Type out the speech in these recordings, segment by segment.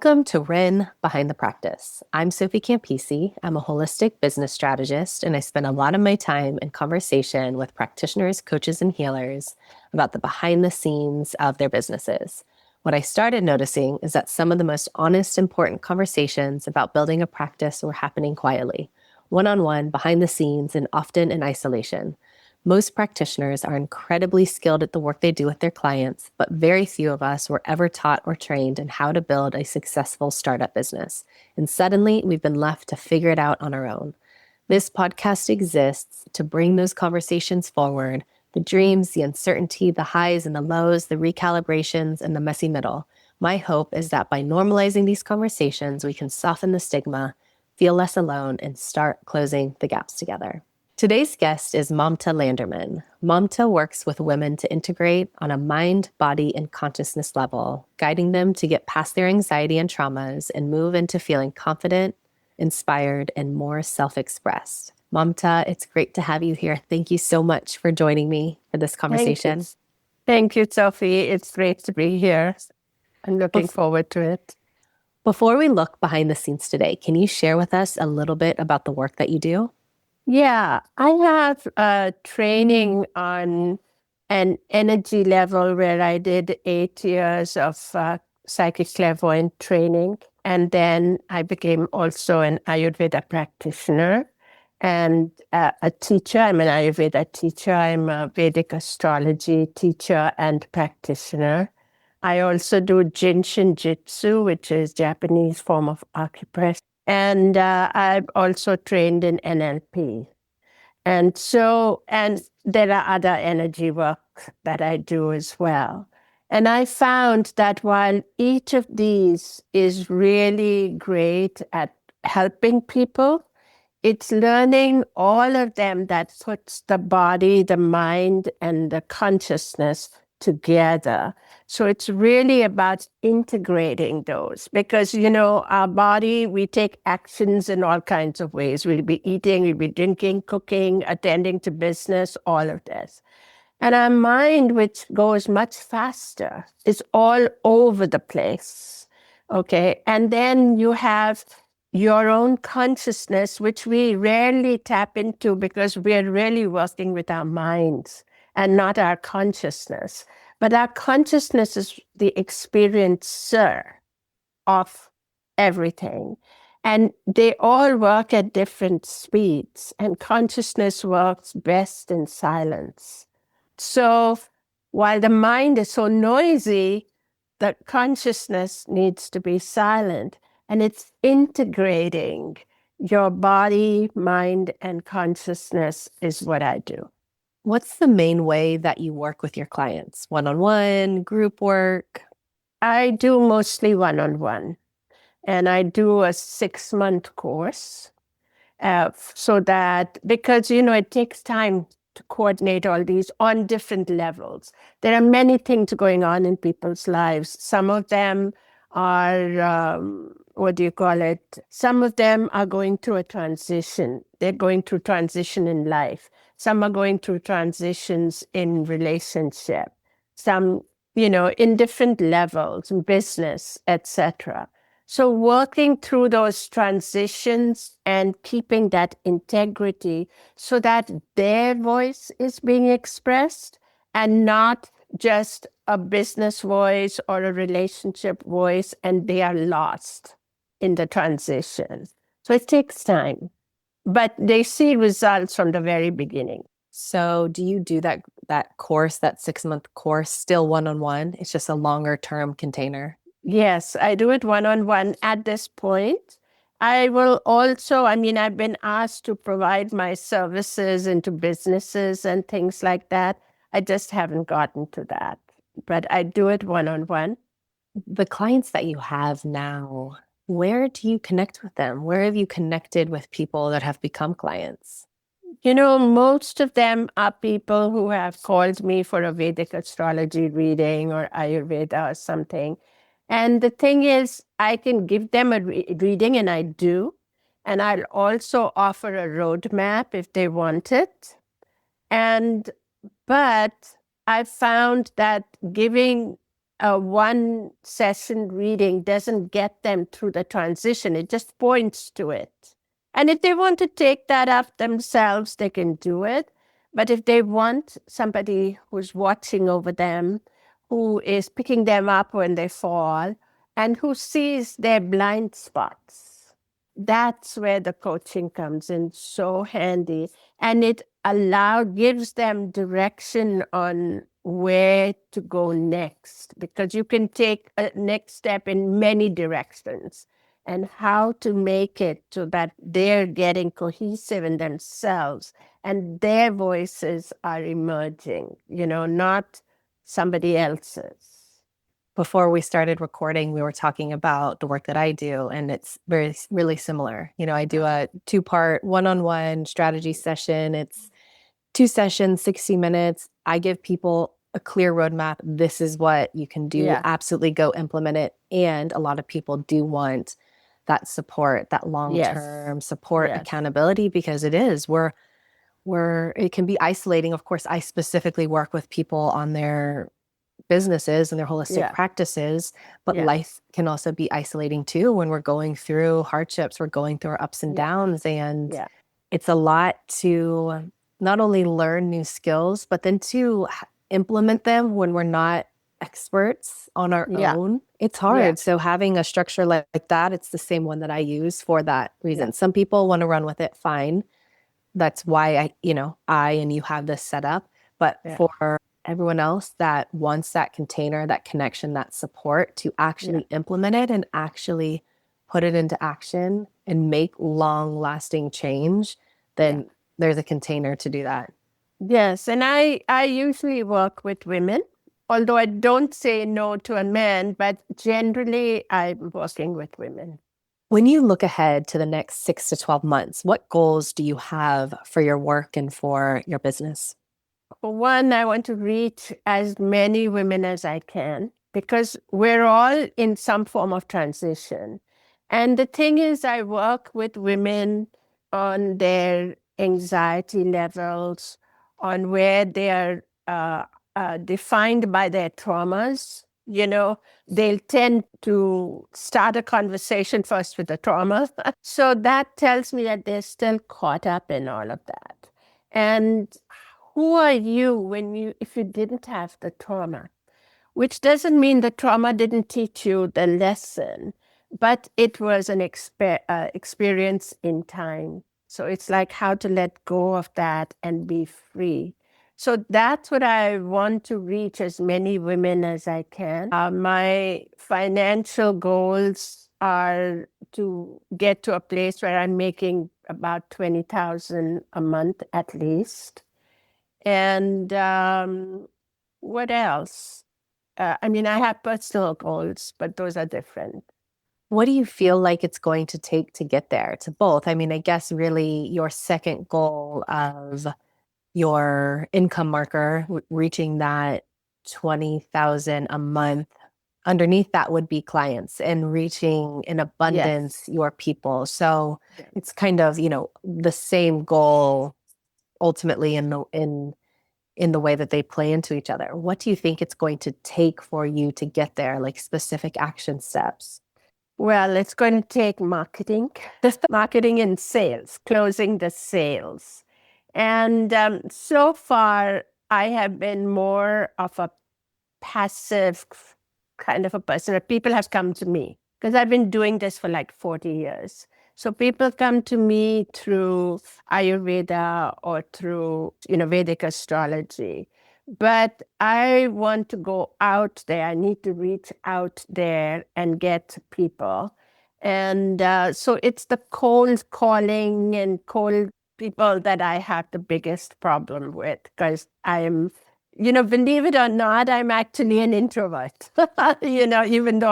Welcome to Rin Behind the Practice. I'm Sophie Campisi. I'm a holistic business strategist, and I spend a lot of my time in conversation with practitioners, coaches, and healers about the behind the scenes of their businesses. What I started noticing is that some of the most honest, important conversations about building a practice were happening quietly, one-on-one, behind the scenes, and often in isolation. Most practitioners are incredibly skilled at the work they do with their clients, but very few of us were ever taught or trained in how to build a successful startup business. And suddenly, we've been left to figure it out on our own. This podcast exists to bring those conversations forward, the dreams, the uncertainty, the highs and the lows, the recalibrations, and the messy middle. My hope is that by normalizing these conversations, we can soften the stigma, feel less alone, and start closing the gaps together. Today's guest is Mamta Landerman. Mamta works with women to integrate on a mind, body, and consciousness level, guiding them to get past their anxiety and traumas and move into feeling confident, inspired, and more self-expressed. Mamta, it's great to have you here. Thank you so much for joining me for this conversation. Thank you, Sophie. It's great to be here. I'm looking forward to it. Before we look behind the scenes today, can you share with us a little bit about the work that you do? Yeah, I have a training on an energy level where I did 8 years of psychic clairvoyant training. And then I became also an Ayurveda practitioner and a teacher. I'm an Ayurveda teacher. I'm a Vedic astrology teacher and practitioner. I also do Jinshin Jitsu, which is Japanese form of acupressure. And I've also trained in NLP. And there are other energy work that I do as well. And I found that while each of these is really great at helping people, it's learning all of them that puts the body, the mind, and the consciousness together. So it's really about integrating those because, our body, we take actions in all kinds of ways. We'll be eating, we'll be drinking, cooking, attending to business, all of this. And our mind, which goes much faster, is all over the place. Okay. And then you have your own consciousness, which we rarely tap into because we're really working with our minds and not our consciousness. But our consciousness is the experiencer of everything. And they all work at different speeds, and consciousness works best in silence. So while the mind is so noisy, the consciousness needs to be silent. And it's integrating your body, mind, and consciousness is what I do. What's the main way that you work with your clients? One-on-one, group work? I do mostly one-on-one. And I do a 6-month course so that, because, it takes time to coordinate all these on different levels. There are many things going on in people's lives. Some of them are, Some of them are going through a transition. They're going through transition in life. Some are going through transitions in relationship. Some, in different levels, in business, etc. So working through those transitions and keeping that integrity so that their voice is being expressed and not just a business voice or a relationship voice, and they are lost in the transition. So it takes time, but they see results from the very beginning. So do you do that course, that 6-month course, still one-on-one? It's just a longer term container? Yes, I do it one-on-one at this point. I will also, I've been asked to provide my services into businesses and things like that. I just haven't gotten to that, but I do it one-on-one. The clients that you have now, where do you connect with them? Where have you connected with people that have become clients? Most of them are people who have called me for a Vedic astrology reading or Ayurveda or something. And the thing is, I can give them a reading, and I do. And I'll also offer a roadmap if they want it. But I found that giving a one session reading doesn't get them through the transition. It just points to it. And if they want to take that up themselves, they can do it. But if they want somebody who's watching over them, who is picking them up when they fall, and who sees their blind spots, that's where the coaching comes in so handy. And it gives them direction on where to go next, because you can take a next step in many directions, and how to make it so that they're getting cohesive in themselves and their voices are emerging, not somebody else's. Before we started recording, we were talking about the work that I do, and it's really similar. I do a 2-part one-on-one strategy session. It's 2 sessions, 60 minutes. I give people a clear roadmap. This is what you can do. Yeah. Absolutely go implement it. And a lot of people do want that support, that long-term support, Yes. accountability, because it can be isolating. Of course, I specifically work with people on their businesses and their holistic practices, but life can also be isolating too when we're going through hardships, we're going through our ups and downs, and it's a lot to not only learn new skills, but then to implement them when we're not experts on our own. It's hard. So having a structure like that, it's the same one that I use for that reason. Some people want to run with it, fine. That's why I and you have this set up. But for everyone else that wants that container, that connection, that support to actually implement it and actually put it into action and make long-lasting change, then there's a container to do that. Yes, and I usually work with women, although I don't say no to a man, but generally I'm working with women. When you look ahead to the next 6 to 12 months, what goals do you have for your work and for your business? For one, I want to reach as many women as I can, because we're all in some form of transition. And the thing is, I work with women on their anxiety levels, on where they are defined by their traumas. They'll tend to start a conversation first with the trauma. So that tells me that they're still caught up in all of that. And who are you if you didn't have the trauma? Which doesn't mean the trauma didn't teach you the lesson, but it was an experience in time. So it's like how to let go of that and be free. So that's what I want to reach, as many women as I can. My financial goals are to get to a place where I'm making about 20,000 a month at least. And what else? I have personal goals, but those are different. What do you feel like it's going to take to get there, to both? I guess really your second goal of your income marker, reaching that 20,000 a month, underneath that would be clients, and reaching in abundance your people. So it's kind of, the same goal ultimately in the way that they play into each other. What do you think it's going to take for you to get there, like specific action steps? Well, it's going to take marketing, marketing and sales, closing the sales. And so far, I have been more of a passive kind of a person. People have come to me because I've been doing this for like 40 years. So people come to me through Ayurveda or through Vedic astrology. But I want to go out there. I need to reach out there and get people. And so it's the cold calling and cold people that I have the biggest problem with, because I'm, believe it or not, I'm actually an introvert. Even though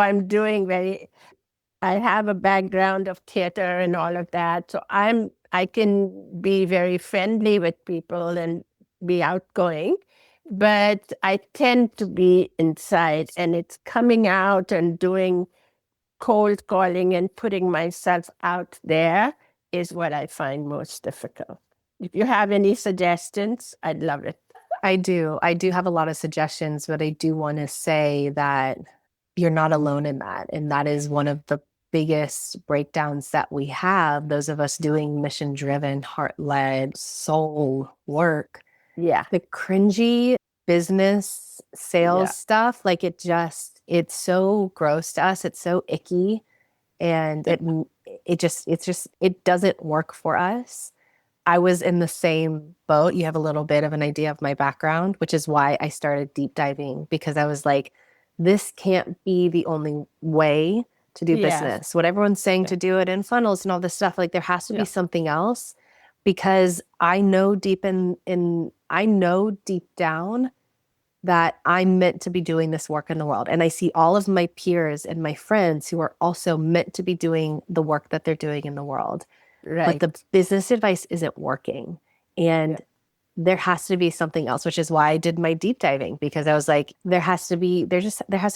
I have a background of theater and all of that. So I can be very friendly with people and be outgoing, but I tend to be inside, and it's coming out and doing cold calling and putting myself out there is what I find most difficult. If you have any suggestions, I'd love it. I do. I do have a lot of suggestions, but I do want to say that you're not alone in that. And that is one of the biggest breakdowns that we have, those of us doing mission driven, heart led, soul work. Yeah, The cringy business sales yeah, stuff, like it's so gross to us. It's so icky. And it doesn't work for us. I was in the same boat. You have a little bit of an idea of my background, which is why I started deep diving because I was like, this can't be the only way to do yes, business. What everyone's saying yeah, to do it in funnels and all this stuff, like there has to be yeah, something else because I know I know deep down that I'm meant to be doing this work in the world. And I see all of my peers and my friends who are also meant to be doing the work that they're doing in the world, but the right. business advice isn't working. Yeah, And there has to be something else, which is why I did my deep diving because I was like, there has to be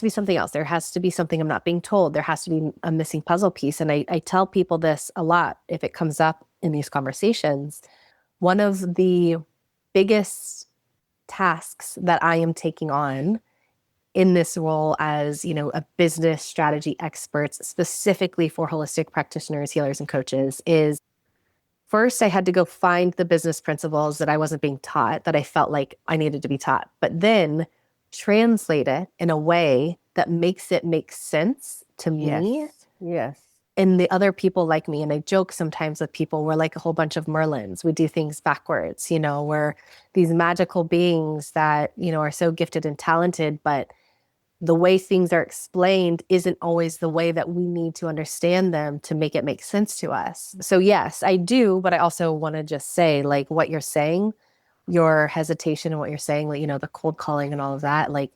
something else. There has to be something I'm not being told. There has to be a missing puzzle piece. And I tell people this a lot if it comes up in these conversations. One of the biggest tasks that I am taking on in this role as, a business strategy expert specifically for holistic practitioners, healers, and coaches is first I had to go find the business principles that I wasn't being taught that I felt like I needed to be taught, but then translate it in a way that makes it make sense to me yes, yes, and the other people like me. And I joke sometimes with people, we're like a whole bunch of Merlins. We do things backwards, we're these magical beings that, are so gifted and talented, but the way things are explained isn't always the way that we need to understand them to make it make sense to us. So yes, I do, but I also want to just say like what you're saying, your hesitation and what you're saying, like, the cold calling and all of that, like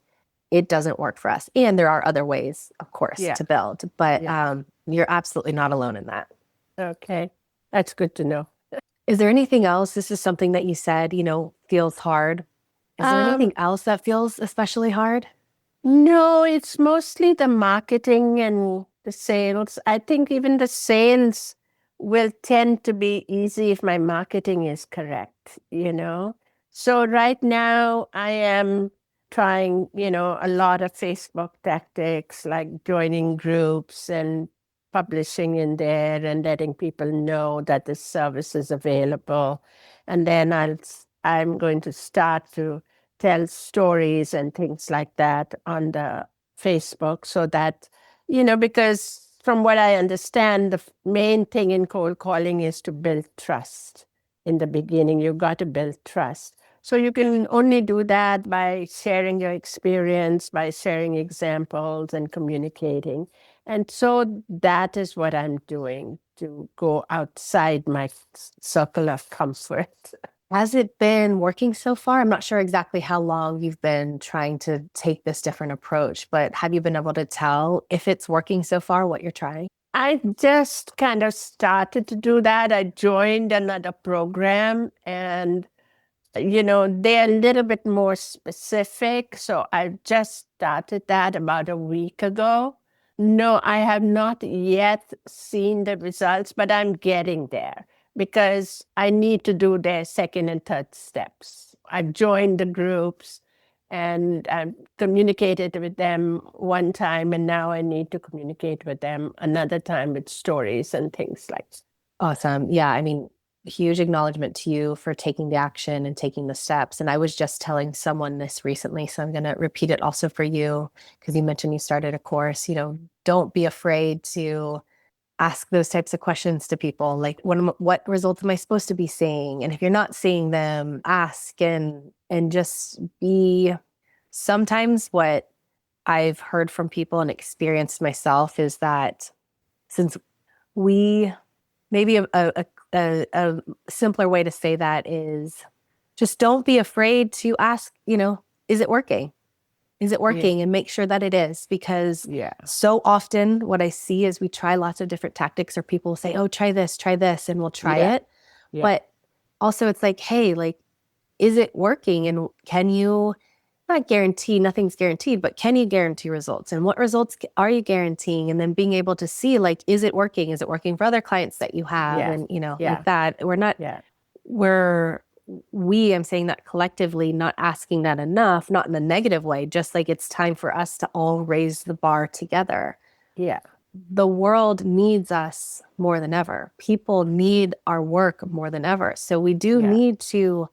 it doesn't work for us. And there are other ways, of course, yeah, to build, but yeah. you're absolutely not alone in that. Okay, that's good to know. Is there anything else? This is something that you said, feels hard. Is there Um, anything else that feels especially hard? no, it's mostly the marketing and the sales. I think even the sales will tend to be easy if my marketing is correct, you know? So right now I am trying, a lot of Facebook tactics like joining groups and publishing in there and letting people know that the service is available. And then I'm going to start to tell stories and things like that on the Facebook so that, because from what I understand, the main thing in cold calling is to build trust. In the beginning, you've got to build trust. So you can only do that by sharing your experience, by sharing examples and communicating. And so that is what I'm doing to go outside my circle of comfort. Has it been working so far? I'm not sure exactly how long you've been trying to take this different approach, but have you been able to tell if it's working so far, what you're trying? I just kind of started to do that. I joined another program and they're a little bit more specific. So I just started that about a week ago. No, I have not yet seen the results, but I'm getting there because I need to do their second and third steps. I've joined the groups and I've communicated with them one time, and now I need to communicate with them another time with stories and things like that. Awesome. Yeah, I mean, huge acknowledgement to you for taking the action and taking the steps. And I was just telling someone this recently, so I'm going to repeat it also for you because you mentioned you started a course. Don't be afraid to ask those types of questions to people. Like, what results am I supposed to be seeing? And if you're not seeing them, ask and just be. Sometimes what I've heard from people and experienced myself is that since we maybe a simpler way to say that is just don't be afraid to ask, is it working? Is it Yeah, working? And make sure that it is, because yeah, so often what I see is we try lots of different tactics, or people will say, oh, try this, and we'll try yeah, it. yeah, But also it's like, hey, like, is it working? And can you not guarantee, nothing's guaranteed, but can you guarantee results? And what results are you guaranteeing? And then being able to see, like, is it working? Is it working for other clients that you have? yeah, And, like yeah, that. yeah, We're I'm saying that collectively, not asking that enough, not in a negative way, just like it's time for us to all raise the bar together. Yeah. The world needs us more than ever. People need our work more than ever. So we do Yeah. need to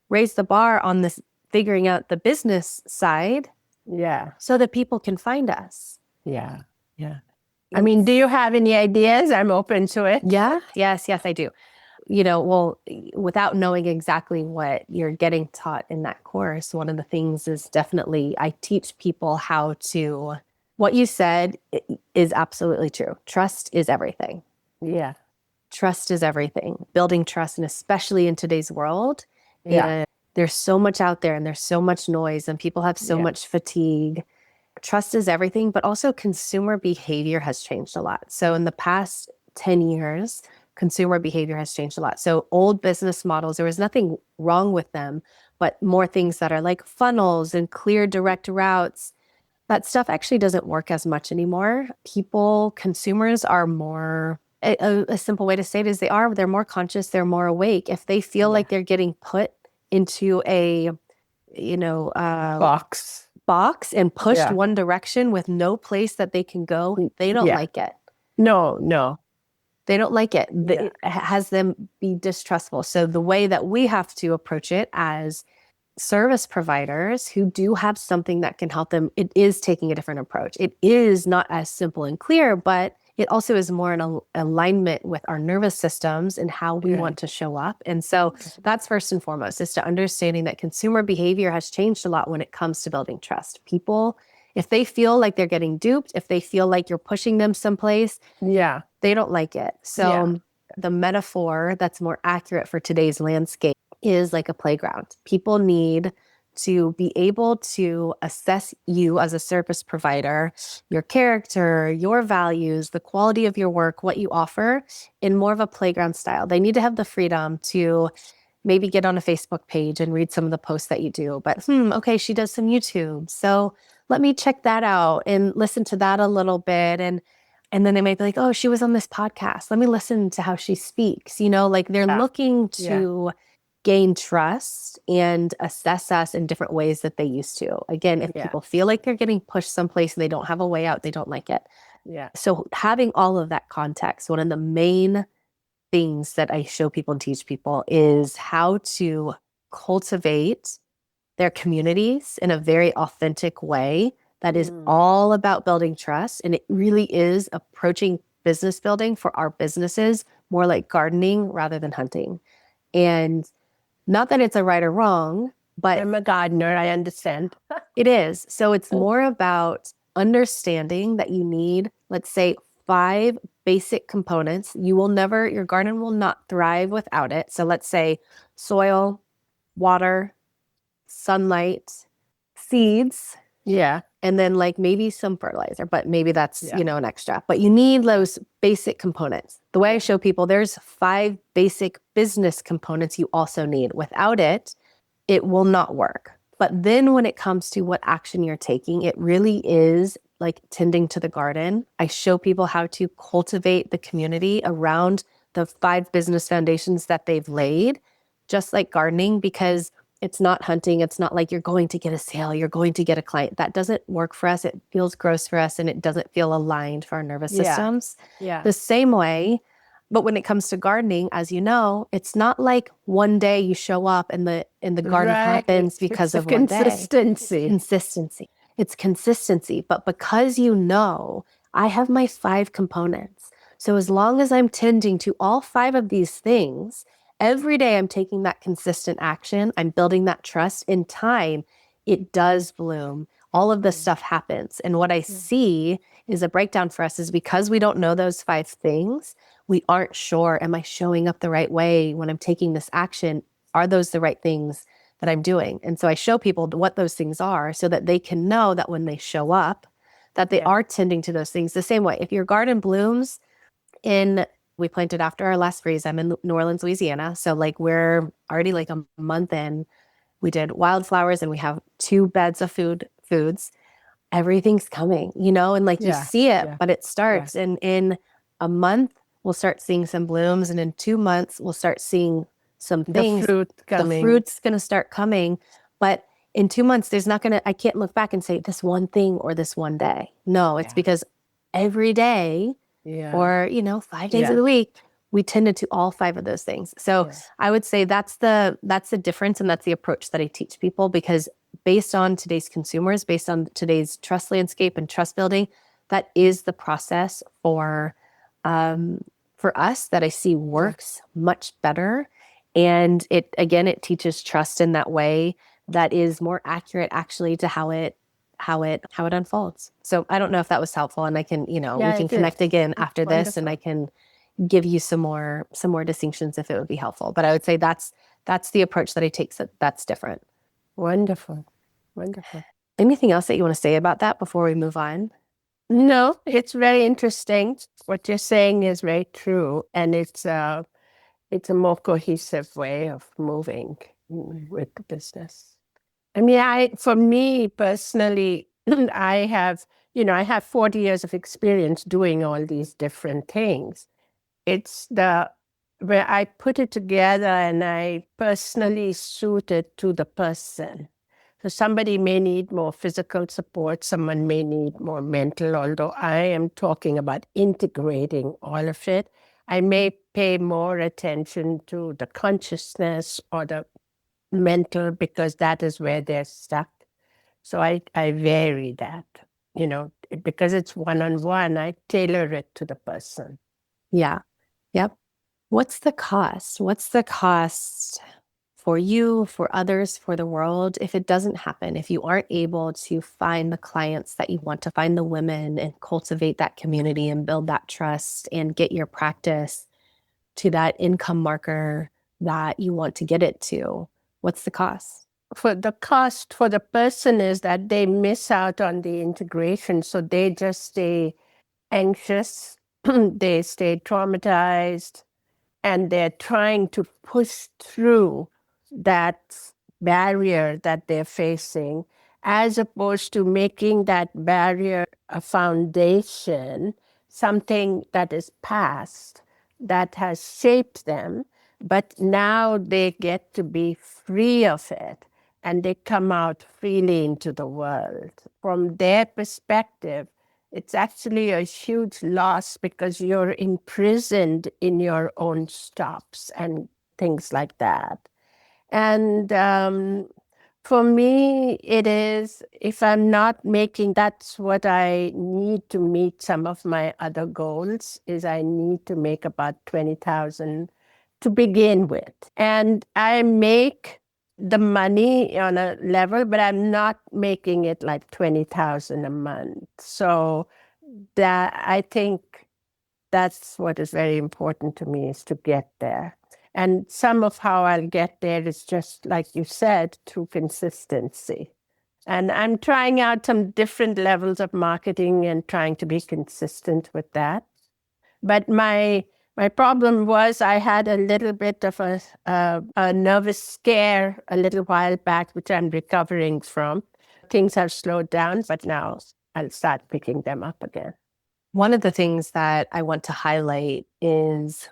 raise the bar on this, figuring out the business side Yeah. so that people can find us. Yeah. Yeah. I mean, do you have any ideas? I'm open to it. Yeah. Yes, I do. Well, without knowing exactly what you're getting taught in that course, one of the things is definitely I teach people how to, what you said is absolutely true. Trust is everything. Yeah. Trust is everything. Building trust, and especially in today's world, Yeah. and there's so much out there and there's so much noise and people have so Yeah. much fatigue. Trust is everything, but also consumer behavior has changed a lot. So in the past 10 years, consumer behavior has changed a lot. So old business models, there was nothing wrong with them, but more things that are like funnels and clear direct routes. That stuff actually doesn't work as much anymore. Consumers are more, a simple way to say it is they're more conscious, they're more awake. If they feel like they're getting put into a, box and pushed one direction with no place that they can go, they don't like it. No. They don't like it. It has them be distrustful. So the way that we have to approach it as service providers who do have something that can help them, it is taking a different approach. It is not as simple and clear, but it also is more in alignment with our nervous systems and how we want to show up. And so that's first and foremost, is to understanding that consumer behavior has changed a lot when it comes to building trust. People, if they feel like they're getting duped, if they feel like you're pushing them someplace, they don't like it. So the metaphor that's more accurate for today's landscape is like a playground. People need to be able to assess you as a service provider, your character, your values, the quality of your work, what you offer in more of a playground style. They need to have the freedom to maybe get on a Facebook page and read some of the posts that you do. But, okay, she does some YouTube. So let me check that out and listen to that a little bit. And then they might be like, oh, she was on this podcast. Let me listen to how she speaks. Like they're looking to gain trust and assess us in different ways that they used to. Again, if people feel like they're getting pushed someplace and they don't have a way out, they don't like it. So having all of that context, one of the main things that I show people and teach people is how to cultivate their communities in a very authentic way that is all about building trust. And it really is approaching business building for our businesses more like gardening rather than hunting. And not that it's a right or wrong, but I'm a gardener, I understand. it is. So it's more about understanding that you need, let's say, 5 basic components. Your garden will not thrive without it. So let's say soil, water, sunlight, seeds, and then like maybe some fertilizer, but maybe that's, an extra. But you need those basic components. The way I show people, there's 5 basic business components you also need. Without it, it will not work. But then when it comes to what action you're taking, it really is like tending to the garden. I show people how to cultivate the community around the 5 business foundations that they've laid, just like gardening, because it's not hunting. It's not like you're going to get a sale, you're going to get a client. That doesn't work for us. It feels gross for us and it doesn't feel aligned for our nervous systems. The same way, but when it comes to gardening, as you know, it's not like one day you show up and the garden happens because of one day. Consistency. It's consistency. But because I have my 5 components. So as long as I'm tending to all 5 of these things, every day I'm taking that consistent action, I'm building that trust. In time, it does bloom. All of this stuff happens. And what I see is a breakdown for us is because we don't know those 5 things, we aren't sure, am I showing up the right way when I'm taking this action? Are those the right things that I'm doing? And so I show people what those things are so that they can know that when they show up, that they are tending to those things the same way. If your garden blooms we planted after our last freeze. I'm in New Orleans, Louisiana. So like we're already like a month in. We did wildflowers and we have 2 beds of foods. Everything's coming, and like you see it, but it starts. And in a month, we'll start seeing some blooms. And in 2 months, we'll start seeing some The things, fruit the coming. fruit's going to start coming. But in 2 months, I can't look back and say this one thing or this one day. No, it's Yeah. because every day Yeah. or, 5 days Yeah. of the week, we tended to all 5 of those things. So Yeah. I would say that's the difference, and that's the approach that I teach people, because based on today's consumers, based on today's trust landscape and trust building, that is the process for us that I see works much better. And it teaches trust in that way that is more accurate actually to how it unfolds. So I don't know if that was helpful, and I can, we can connect again after this, and I can give you some more distinctions if it would be helpful. But I would say that's the approach that I take. So that's different. Wonderful. Wonderful. Anything else that you want to say about that before we move on? No, it's very interesting. What you're saying is very true, and it's a more cohesive way of moving with the business. I mean, for me personally, I have 40 years of experience doing all these different things. It's where I put it together and I personally suit it to the person. So somebody may need more physical support, someone may need more mental, although I am talking about integrating all of it. I may pay more attention to the consciousness or the mental because that is where they're stuck. So I vary that, because it's one-on-one, I tailor it to the person. Yeah. Yep. What's the cost? What's the cost for you, for others, for the world, if it doesn't happen, if you aren't able to find the clients that you want to find, the women, and cultivate that community and build that trust and get your practice to that income marker that you want to get it to? What's the cost? For the cost for the person is that they miss out on the integration. So they just stay anxious, they stay traumatized, and they're trying to push through that barrier that they're facing, as opposed to making that barrier a foundation, something that is past, that has shaped them, but now they get to be free of it and they come out freely into the world. From their perspective, it's actually a huge loss because you're imprisoned in your own stops and things like that. And for me, it is, if I'm not making, that's what I need to meet some of my other goals, is I need to make about 20,000 to begin with. And I make the money on a level, but I'm not making it like 20,000 a month. So that, I think that's what is very important to me, is to get there. And some of how I'll get there is just, like you said, through consistency. And I'm trying out some different levels of marketing and trying to be consistent with that. But my problem was I had a little bit of a nervous scare a little while back, which I'm recovering from. Things have slowed down, but now I'll start picking them up again. One of the things that I want to highlight is,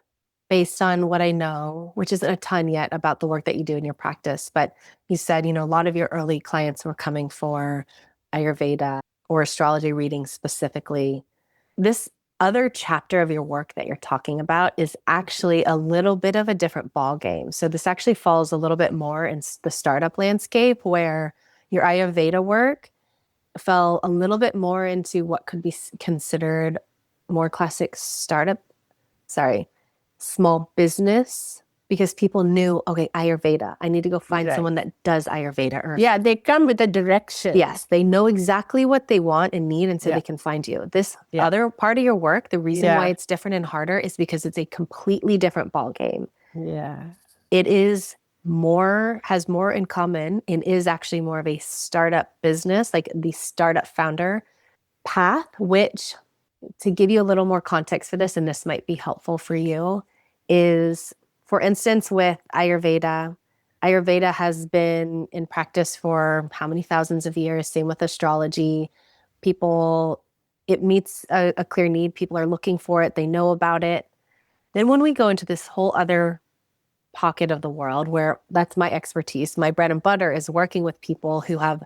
based on what I know, which isn't a ton yet about the work that you do in your practice, but you said, a lot of your early clients were coming for Ayurveda or astrology readings specifically. This other chapter of your work that you're talking about is actually a little bit of a different ball game. So this actually falls a little bit more in the startup landscape, where your Ayurveda work fell a little bit more into what could be considered more classic small business, because people knew, okay, Ayurveda, I need to go find someone that does Ayurveda. Or yeah, they come with a direction. Yes, they know exactly what they want and need, and so they can find you. This other part of your work, the reason why it's different and harder is because it's a completely different ball game. Yeah. It is has more in common, and is actually more of a startup business, like the startup founder path, which, to give you a little more context for this, and this might be helpful for you, is, for instance, with Ayurveda. Ayurveda has been in practice for how many thousands of years? Same with astrology. It meets a clear need. People are looking for it. They know about it. Then when we go into this whole other pocket of the world where that's my expertise. My bread and butter is working with people who have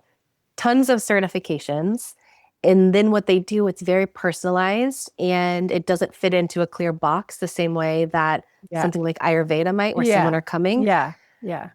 tons of certifications. And then what they do, it's very personalized and it doesn't fit into a clear box the same way that Yeah. something like Ayurveda might, where someone Yeah. are coming. Yeah. Yeah.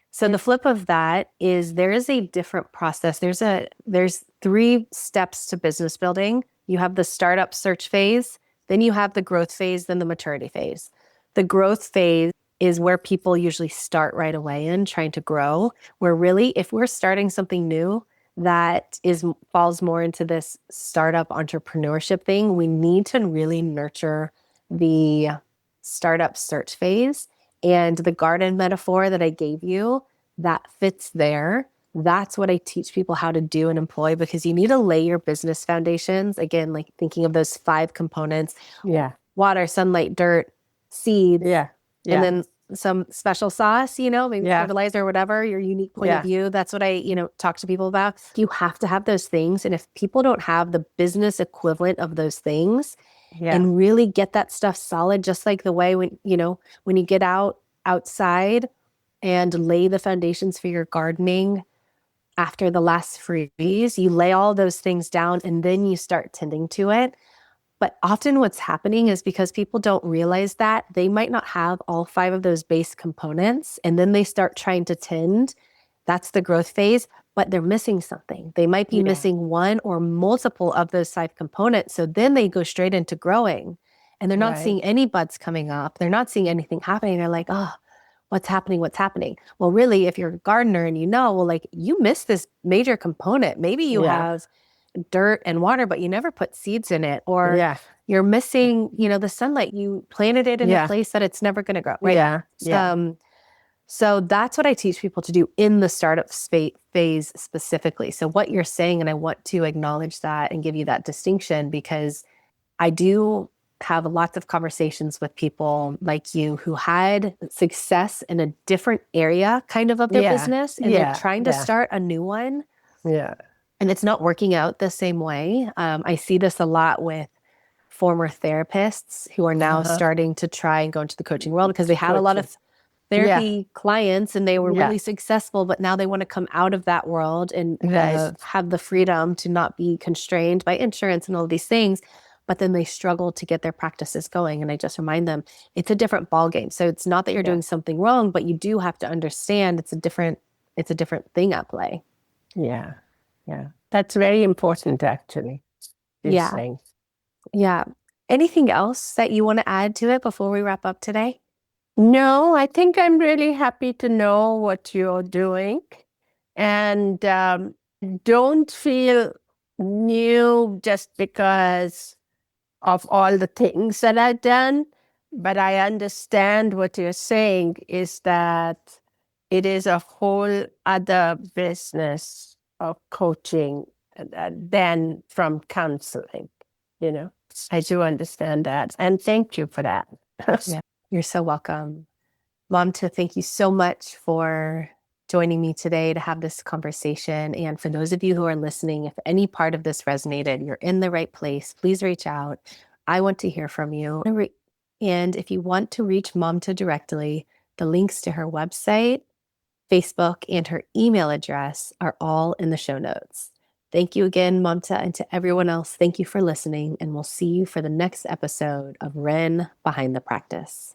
So the flip of that is there is a different process. There's 3 steps to business building. You have the startup search phase, then you have the growth phase, then the maturity phase. The growth phase is where people usually start right away in trying to grow, where really if we're starting something new that falls more into this startup entrepreneurship thing, we need to really nurture the startup search phase. And the garden metaphor that I gave you, that fits there. That's what I teach people how to do and employ, because you need to lay your business foundations. Again, like thinking of those 5 components: Yeah. water, sunlight, dirt, seeds, Yeah. and Yeah. then some special sauce, maybe Yeah. fertilizer or whatever, your unique point of Yeah. view. That's what I, talk to people about. You have to have those things. And if people don't have the business equivalent of those things, Yeah. and really get that stuff solid, just like the way when you get outside and lay the foundations for your gardening after the last freeze, you lay all those things down and then you start tending to it. But often what's happening is because people don't realize that they might not have all 5 of those base components, and then they start trying to tend. That's the growth phase, but they're missing something. They might be Yeah. missing one or multiple of those 5 components. So then they go straight into growing and they're not Right. seeing any buds coming up. They're not seeing anything happening. They're like, oh, what's happening? What's happening? Well, really, if you're a gardener and well, like you missed this major component. Maybe you Yeah. have dirt and water, but you never put seeds in it, or Yeah. you're missing, the sunlight. You planted it in a Yeah. place that it's never going to grow, right? Yeah. Yeah. So that's what I teach people to do in the startup phase specifically. So what you're saying, and I want to acknowledge that and give you that distinction, because I do have lots of conversations with people like you who had success in a different area kind of their Yeah. business, and they're Yeah. trying to start a new one Yeah. and it's not working out the same way. I see this a lot with former therapists who are now Uh-huh. starting to try and go into the coaching world because they had a lot Coaching. of Yeah. therapy clients and they were Yeah. really successful, but now they want to come out of that world and Right. have the freedom to not be constrained by insurance and all of these things. But then they struggle to get their practices going. And I just remind them it's a different ballgame. So it's not that you're Yeah. doing something wrong, but you do have to understand it's a different thing at play. Yeah. Yeah. That's very important, actually, you're Yeah. saying. Yeah. Anything else that you want to add to it before we wrap up today? No, I think I'm really happy to know what you're doing. And don't feel new just because of all the things that I've done. But I understand what you're saying is that it is a whole other business of coaching than from counseling, I do understand that. And thank you for that. Yeah. You're so welcome. Mamta, thank you so much for joining me today to have this conversation. And for those of you who are listening, if any part of this resonated, you're in the right place, please reach out. I want to hear from you. And if you want to reach Mamta directly, the links to her website, Facebook, and her email address are all in the show notes. Thank you again, Mamta, and to everyone else, thank you for listening, and we'll see you for the next episode of Ren Behind the Practice.